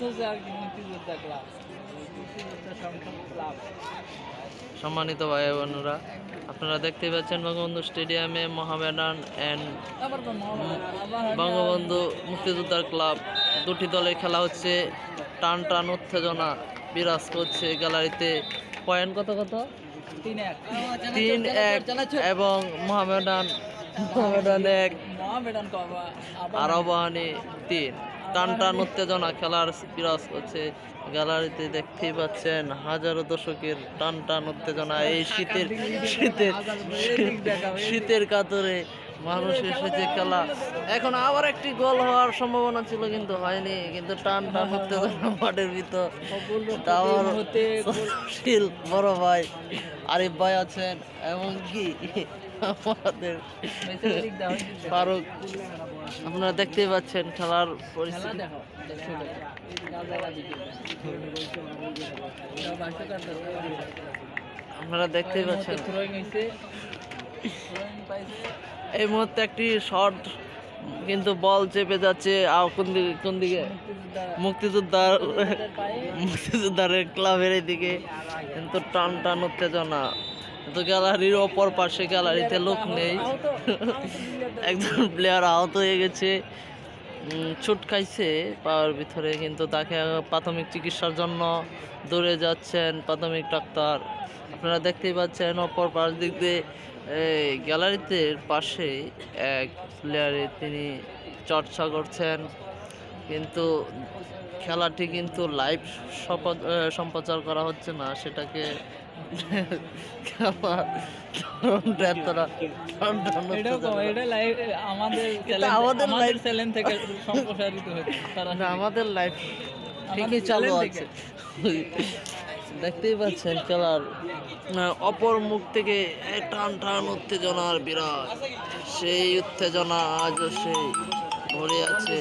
চলতেছে আর কি মুক্তিযোদ্ধা ক্লাব, মুক্তিযোদ্ধা সংসদ ক্লাব। সম্মানিত ভাই বোনেরা, আপনারা দেখতে পাচ্ছেন বঙ্গবন্ধু স্টেডিয়ামে মোহামেডান অ্যান্ড বঙ্গবন্ধু মুক্তিযোদ্ধার ক্লাব দুটি দলের খেলা হচ্ছে। টান টান উত্তেজনা বিরাজ করছে গ্যালারিতে। পয়েন্ট কত কত? 3-1 এবং মোহামেডান 1, আর আবাহনী 3। টান টান উত্তেজনা খেলার বিরাজ করছে গ্যালারিতে। দেখতেই পাচ্ছেন হাজারো দর্শকের টান টান উত্তেজনা। এই শীতের কাতরে মানুষ এসেছে খেলা। এখন আবার একটি গোল হওয়ার সম্ভাবনা ছিল কিন্তু হয়নি, কিন্তু টান টান উত্তেজনা মাঠের ভিতর। বড় ভাই আরিফ ভাই আছেন এবং কি আমাদের ফারুক। আপনারা দেখতেই পাচ্ছেন খেলার পরিস্থিতি। আপনারা দেখতেই পাচ্ছেন এই মুহূর্তে একটি শট, কিন্তু বল চেপে যাচ্ছে কোন দিকে? মুক্তিযোদ্ধার ক্লাবের দিকে। কিন্তু টান টান উত্তেজনা, কিন্তু গ্যালারির অপর পাশে গ্যালারিতে লোক নেই। একজন প্লেয়ার আহত হয়ে গেছে, চোট খাইছে পাওয়ার ভিতরে, কিন্তু তাকে প্রাথমিক চিকিৎসার জন্য দৌড়ে যাচ্ছেন প্রাথমিক ডাক্তার। আপনারা দেখতেই পাচ্ছেন অপর পাশ দিক দিয়ে গ্যালারিতে পাশে এক প্লেয়ারে তিনি চর্চা করছেন, কিন্তু খেলাটি কিন্তু লাইভ সম্প্রচার করা হচ্ছে না সেটাকে। আমাদের লাইভ ঠিকই চালু আছে। দেখতেই পাচ্ছেন খেলার অপর মুখ থেকে টান টান উত্তেজনার বিরাট। সেই উত্তেজনা আজও সেই ভরে আছে।